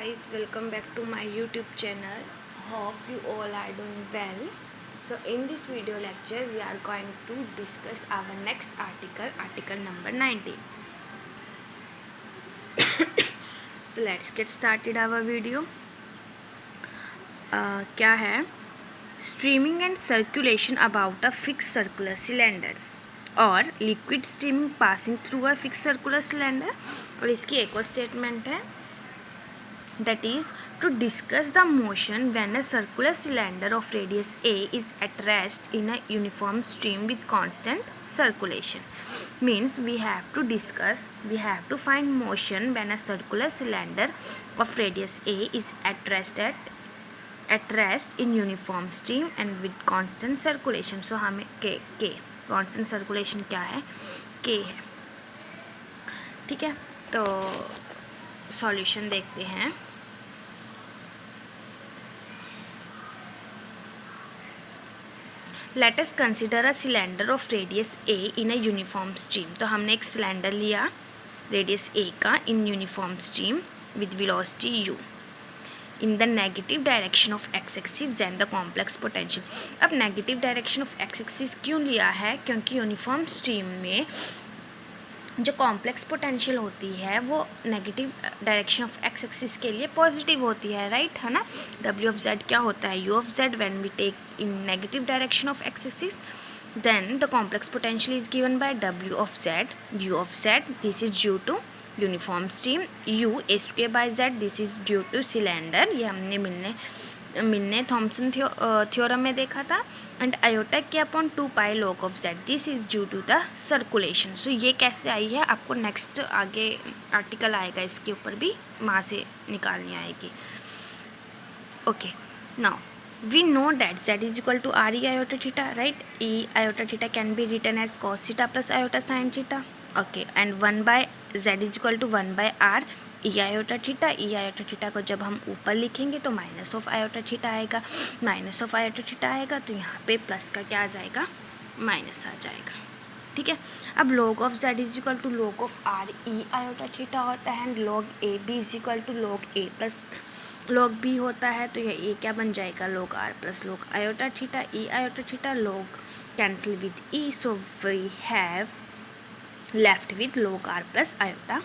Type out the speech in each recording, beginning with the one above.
guys, welcome back to my YouTube channel. Hope you all are doing well. So in this video lecture we are going to discuss our next article number 19. So let's get started our video. क्या है? Streaming and circulation about a fixed circular cylinder और liquid streaming passing through a fixed circular cylinder. और इसकी एक और statement है, that is to discuss the motion when a circular cylinder of radius a is at rest in a uniform stream with constant circulation. Means we have to find motion when a circular cylinder of radius a is at rest in uniform stream and with constant circulation. So हमें k constant circulation क्या है, k है. ठीक है, तो solution देखते हैं. Let us consider a cylinder of radius a in a uniform stream. तो हमने एक सिलेंडर लिया रेडियस ए का in uniform stream with velocity u in the negative direction of x axis and the complex potential. अब negative direction of x axis क्यों लिया है? क्योंकि यूनिफॉर्म स्ट्रीम में जो कॉम्प्लेक्स पोटेंशियल होती है वो negative direction of x axis के लिए पॉजिटिव होती है, राइट है ना. डब्ल्यू ऑफ जेड क्या होता है? U of z when we take in negative direction of x axis, then the complex potential is given by डब्ल्यू of z, u of z this is due to uniform stream, u a square by z this is due to cylinder. ये हमने Milne Thomson theorem में देखा था. And iota k upon 2 pi log of z this is due to the circulation. So ये कैसे आई है आपको next आगे आर्टिकल आएगा इसके ऊपर भी, वहाँ से निकालनी आएगी. Okay, now we know that z is equal to r e iota theta, right? E iota theta can be written as cos theta plus iota sin theta. Okay, and 1 by z is equal to 1 by r e iota theta. e iota theta को जब हम ऊपर लिखेंगे तो minus of iota theta आएगा, minus of iota theta आएगा तो यहाँ पे प्लस का क्या आ जाएगा, माइनस आ जाएगा. ठीक है, अब log of z is equal to log of r e iota theta होता है and log a b is equal to log a plus log b होता है. तो ये a क्या बन जाएगा, log r plus log iota theta. e iota theta log cancel with e, so we have left with log r plus iota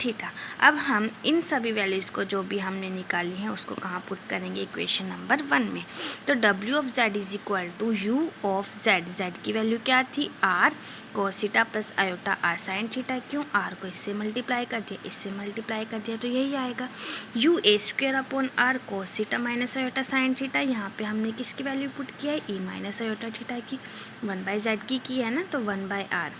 theta. अब हम इन सभी वैल्यूज़ को जो भी हमने निकाली हैं उसको कहाँ पुट करेंगे, इक्वेशन नंबर 1 में. तो w of z is equal to u of z, z की वैल्यू क्या थी, r cos theta plus iota r sin theta. क्यों, r को इससे मल्टीप्लाई कर दिया, इससे मल्टीप्लाई कर दिया तो यही आएगा. u a square upon r cos theta minus iota sin theta. यहाँ पे हमने किसकी वैल्यू पुट किया है, e माइनस आयोटा थीटा की. 1 बाई जेड की है ना, तो 1 बाई आर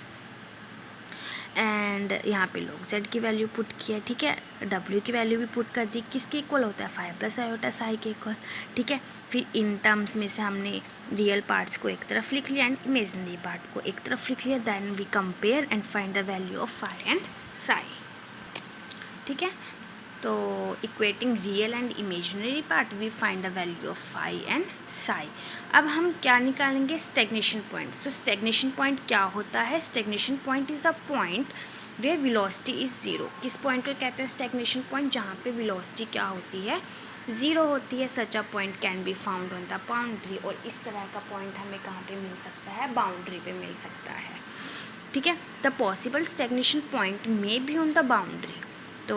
एंड यहाँ पे लोग z की वैल्यू पुट किया. ठीक है, w की वैल्यू भी पुट कर दी. किसके इक्वल होता है, 5 प्लस आयोटा साई के इक्वल. ठीक है, फिर इन टर्म्स में से हमने रियल पार्ट्स को एक तरफ लिख लिया एंड इमेजिनरी पार्ट को एक तरफ लिख लिया. Then we compare and find the value of phi and psi. ठीक है, तो equating real and imaginary part we find the value of phi and psi. अब हम क्या निकालेंगे, स्टेग्नेशन पॉइंट. तो स्टेग्नेशन पॉइंट क्या होता है, stagnation point is a point where velocity is zero. किस पॉइंट को कहते हैं स्टेग्नेशन पॉइंट, जहाँ पे वेलोसिटी क्या होती है, ज़ीरो होती है. Such a point can be found on the boundary. और इस तरह का पॉइंट हमें कहाँ पे मिल सकता है, बाउंड्री पे मिल सकता है. ठीक है, द पॉसिबल स्टेग्नेशन पॉइंट में बी ऑन द बाउंड्री. तो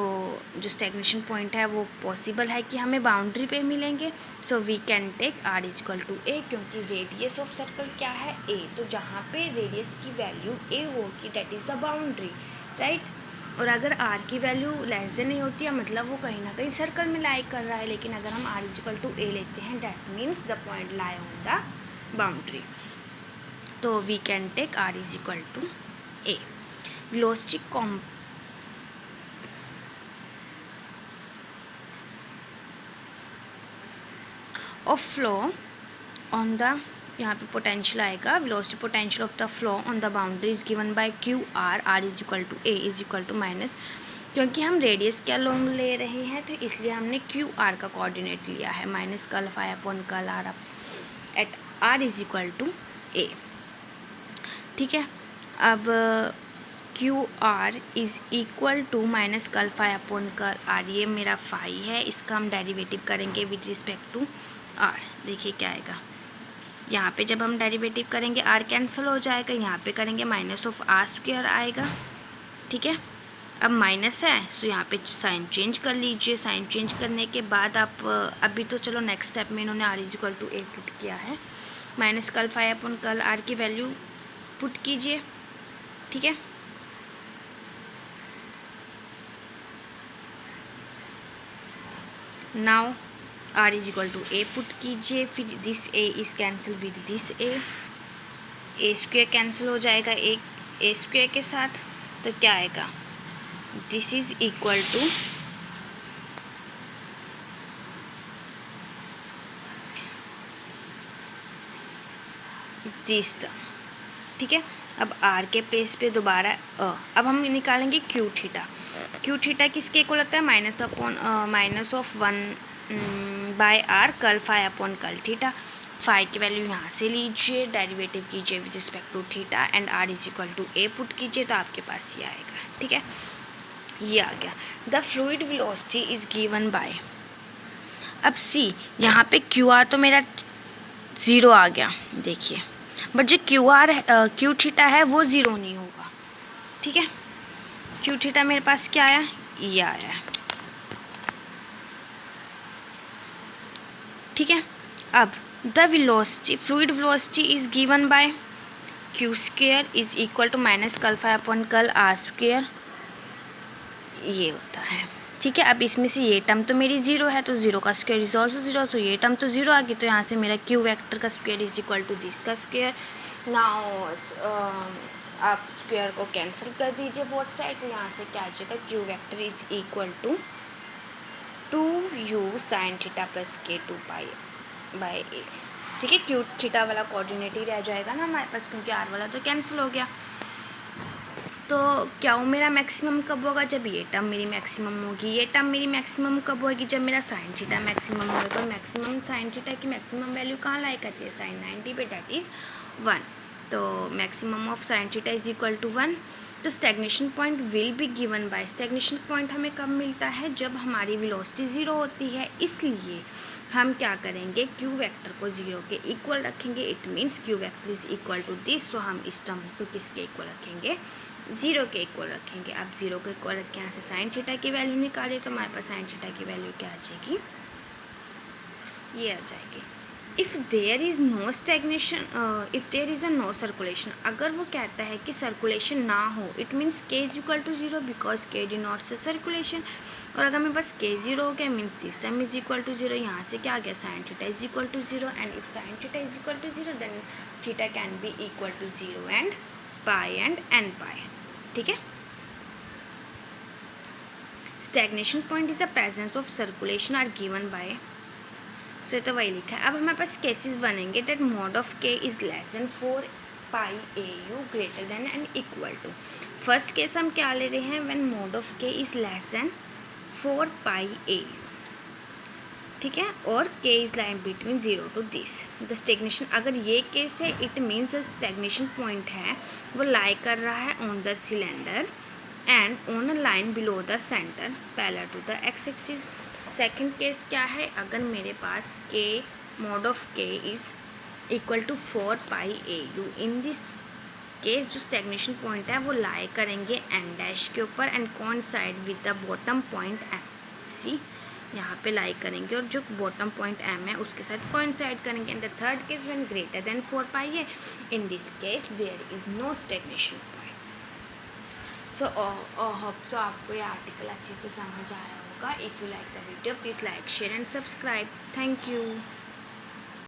जो स्टेग्नेशन पॉइंट है वो पॉसिबल है कि हमें बाउंड्री पे मिलेंगे. So we can take r is equal to a, क्योंकि रेडियस ऑफ सर्कल क्या है, a. तो जहाँ पे रेडियस की वैल्यू a होगी that is the boundary, right. और अगर r की वैल्यू लेस देन नहीं होती है, मतलब वो कहीं ना कहीं सर्कल में लाई कर रहा है. लेकिन अगर हम r is equal to a लेते हैं that means the point lie on the boundary. तो we can take r is equal to a. Velocity of flow on the, यहाँ पे पोटेंशियल आएगा, velocity potential of the flow on the boundary is given by q r, r is equal to a is equal to minus. क्योंकि हम radius क्या long ले रहे हैं तो इसलिए हमने क्यू आर का कोऑर्डिनेट लिया है, minus curl phi upon curl r at r is equal to a. ठीक है, अब q r is equal to minus curl phi upon curl r, ये मेरा फाई है, इसका हम डेरिवेटिव करेंगे विद रिस्पेक्ट टू आर। देखिए क्या आएगा, यहाँ पे जब हम डेरिवेटिव करेंगे आर कैंसिल हो जाएगा, यहाँ पे करेंगे माइनस ऑफ आर स्क्वायर आएगा। ठीक है, अब माइनस है सो यहाँ पे साइन चेंज कर लीजिए। साइन चेंज करने के बाद आप अभी तो चलो नेक्स्ट स्टेप में इन्होंने r is equal to A put किया है, minus curl phi upon curl r की वैल्यू पुट कीजिए। ठीक है, now r is equal to A put कीजिए, फिर this a is cancel with this a square cancel हो जाएगा ए स्क्वायर के साथ, तो क्या आएगा, this is equal to this term. ठीक है, अब आर के प्लेस पे दोबारा अब हम निकालेंगे क्यू थीटा। क्यू थीटा किसके इक्वल होता है, minus of 1 by R curl phi upon curl theta. Phi की वैल्यू यहाँ से लीजिए, डेरिवेटिव कीजिए with respect to theta and R is equal to A put कीजिए, तो आपके पास ये आएगा। ठीक है, ये आ गया। The fluid velocity is given bye, अब सी यहाँ पे क्यू आर तो मेरा 0 आ गया देखिए, बट जो क्यू थीटा है वो 0 नहीं होगा। ठीक है, क्यू थीटा मेरे पास क्या आया, ये आया है। ठीक है, अब the velocity fluid velocity is given by Q square is equal to minus curl phi upon curl R square, ये होता है। ठीक है, अब इसमें से ये टर्म तो मेरी 0 है, तो 0 का स्क्वायर इज ऑल्सो 0, तो ये टर्म तो 0 आ गई, तो यहाँ से मेरा क्यू वेक्टर का square is equal to this का स्क्वायर। नाउ आप स्क्वायर को कैंसिल कर दीजिए बोथ साइड, तो यहाँ से क्या आ जाएगा, Q vector is equal to 2u sine theta plus K 2 pi by A. ठीक है, क्यू थीटा वाला कोऑर्डिनेट ही रह जाएगा ना हमारे पास, क्योंकि आर वाला तो कैंसिल हो गया। तो क्या वो मेरा मैक्सिमम कब होगा, जब ये टर्म मेरी मैक्सिमम होगी। ये टर्म मेरी मैक्सिमम कब होगी, जब मेरा साइन थीटा मैक्सिमम होगा। तो मैक्सिमम साइन थीटा की मैक्सिमम वैल्यू कहाँ लाई करती है, साइन 90 पे, डेट इज़ 1। तो maximum of sine theta is equal to 1। तो stagnation point will be given by, stagnation point हमें कब मिलता है, जब हमारी वेलोसिटी 0 होती है। इसलिए हम क्या करेंगे, क्यू वेक्टर को 0 के इक्वल रखेंगे। It means Q vector is equal to this, तो हम इस टर्म को किसके इक्वल रखेंगे, 0 के इक्वल रखेंगे। अब 0 के इक्वल रख के यहाँ से साइन थीटा की वैल्यू निकालिए, तो हमारे पास साइन थीटा की वैल्यू क्या आ जाएगी, ये आ जाएगी। If there is no stagnation, if there is a no circulation, अगर वो कहता है कि सर्कुलेशन ना हो, it means K is equal to 0 because K denotes a circulation. और अगर मेरे पास के 0 हो गया means system is equal to 0, यहाँ से क्या आ गया, sine theta is equal to 0, and if sine theta is equal to 0 then theta can be equal to 0 and pi and n pi. ठीक है, stagnation point is the presence of circulation are given by, so तो वही लिखा है। अब हमारे पास cases बनेंगे that mod of k is less than 4 pi A u greater than and equal to. First case हम क्या ले रहे हैं, when mod of k is less than 4 pi A U. ठीक है, और K is line between 0 to this the stagnation. अगर ये केस है इट मीन्स स्टैग्नेशन पॉइंट है वो लाई कर रहा है on the cylinder and on a line below the center parallel to the x axis. Second case क्या है, अगर मेरे पास k mod of k is equal to 4 pi A u, in this case जो स्टैग्नेशन पॉइंट है वो lie करेंगे n dash के ऊपर and coincide with the bottom point m. See यहाँ पे लाई करेंगे और जो बॉटम पॉइंट एम है उसके साथ कोइंसाइड करेंगे। And the third case when greater than 4 pi है, in this case there is no stagnation point. So hope so आपको ये आर्टिकल अच्छे से समझ आया होगा। If you like the video please like share and subscribe. Thank you.